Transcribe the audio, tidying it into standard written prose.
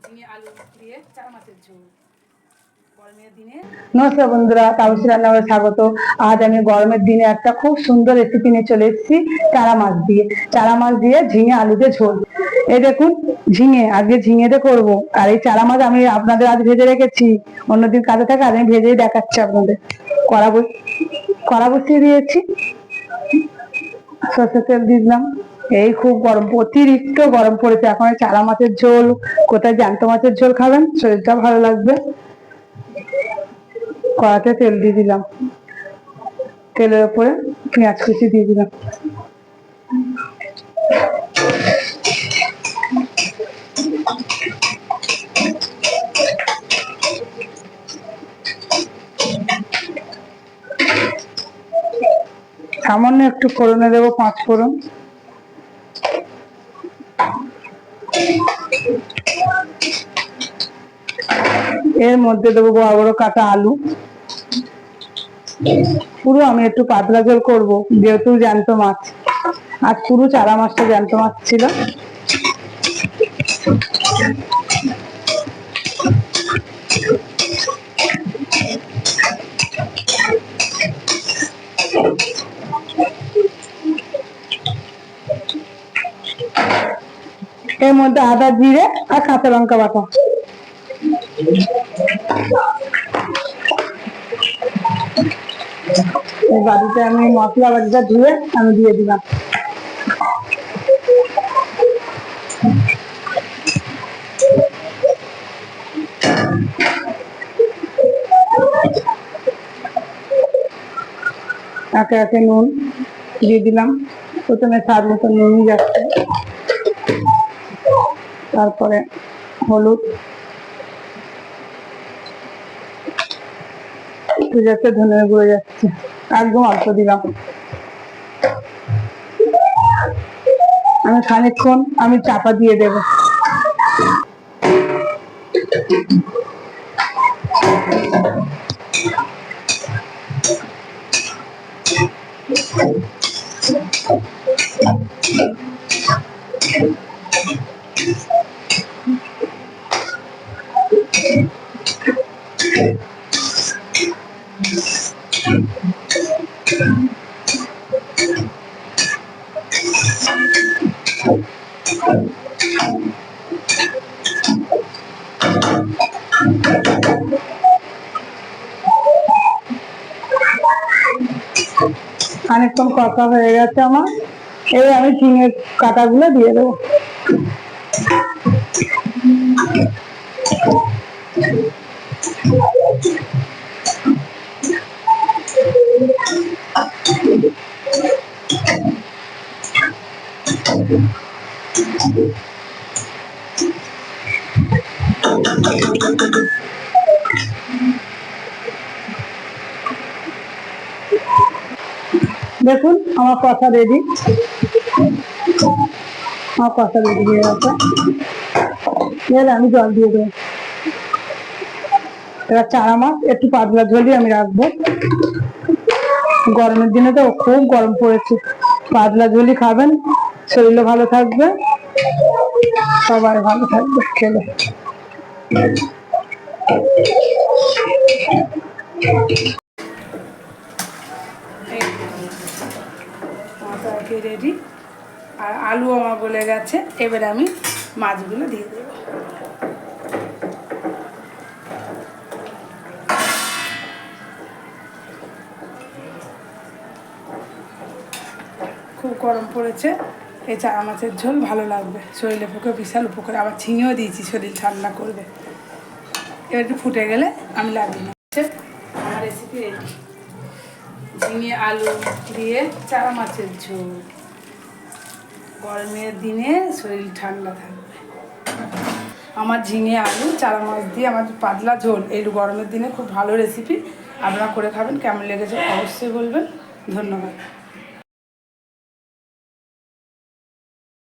ঝিঙে আলু দিয়ে চারা মাছের ঝোল। নমস্কার বন্ধুরা, তাপসী রান্নাঘরে স্বাগত। আজ আমি গরমের দিনে একটা খুব সুন্দর রেসিপি নিয়ে চলে এসেছি চারা মাছ দিয়ে ঝিঙে আলু দিয়ে ঝোল। এই দেখুন ঝিঙে, আজকে ঝিঙে দিয়ে করবো। আর এই চারা মাছ আমি আপনাদের আজ ভেজে রেখেছি, অন্যদিন কাজে থাকে আজ আমি ভেজেই দেখাচ্ছি আপনাদের। কড়া বসিয়ে দিয়েছি, সর্ষের তেল দিয়ে দিলাম। এই খুব গরম, অতিরিক্ত গরম পড়েছে এখন। চারা মাছের ঝোল, কোথায় জ্যান্ত মাছের ঝোল খাবেন, শরীরটা ভালো লাগবে। কড়াতে তেল দিয়ে দিলাম, তেলের উপরে পেঁয়াজ কুচি দিয়ে দিলাম। সামান্য একটু ফোড়নে দেবো, 5 ফোড়ন। এর মধ্যে দেবো বড় বড় কাটা আলু। পুরো আমি একটু পাতলা ঝোল করবো, যেহেতু জ্যান্ত মাছ। আর পুরো চারা মাছটা জ্যান্ত মাছ ছিল। এর মধ্যে আদা, জিরে আর কাঁচা লঙ্কা বাটা। এই বাড়িতে আমি মশলা বাটিটা ধুয়ে আমি দিয়ে দিলাম। একে একে নুন দিয়ে দিলাম। প্রথমে স্বাদ মতো নুন যাচ্ছে, তারপরে হলুদ, একটু যাচ্ছে ধনে গুঁড়ো যাচ্ছে, একদম অল্প দিলাম। আমি খানিকক্ষণ চাপা দিয়ে দেব। খানিকক্ষণ কষা হয়ে গেছে আমার, এবার আমি ঝিঙের কাঁটাগুলো দিয়ে দেবো। দেখুন আমার কষা রেডি, হয়ে গেছে। এবার আমি জল দিয়ে দেবো। এবার চারা মাছ একটু পাতলা ঝোলই আমি রাখবো, গরমের দিনে তো খুব গরম পড়েছে। পাতলা ঝোলই খাবেন, শরীরও ভালো থাকবে, সবাই ভালো থাকবে খেলে। রেডি, আর আলু আমার গলে গেছে। এবারে আমি মাছগুলো দিয়ে দেবো। খুব গরম পড়েছে, এই চারা মাছের ঝোল ভালো লাগবে, শরীরের পক্ষে বিশাল উপকার। আবার ঝিঙেও দিয়েছি, শরীর ঠান্ডা করবে। এবার একটু ফুটে গেলে আমি লাগিয়ে নেব। আমার রেসিপি রেডি, ঝিঙে আলু দিয়ে চারা মাছের ঝোল। গরমের দিনে শরীর ঠান্ডা থাকবে। আমার ঝিঙে আলু চারা মাছ দিয়ে আমার পাতলা ঝোল, এই গরমের দিনে খুব ভালো রেসিপি। আপনারা করে খাবেন, কেমন লেগেছে অবশ্যই বলবেন। ধন্যবাদ।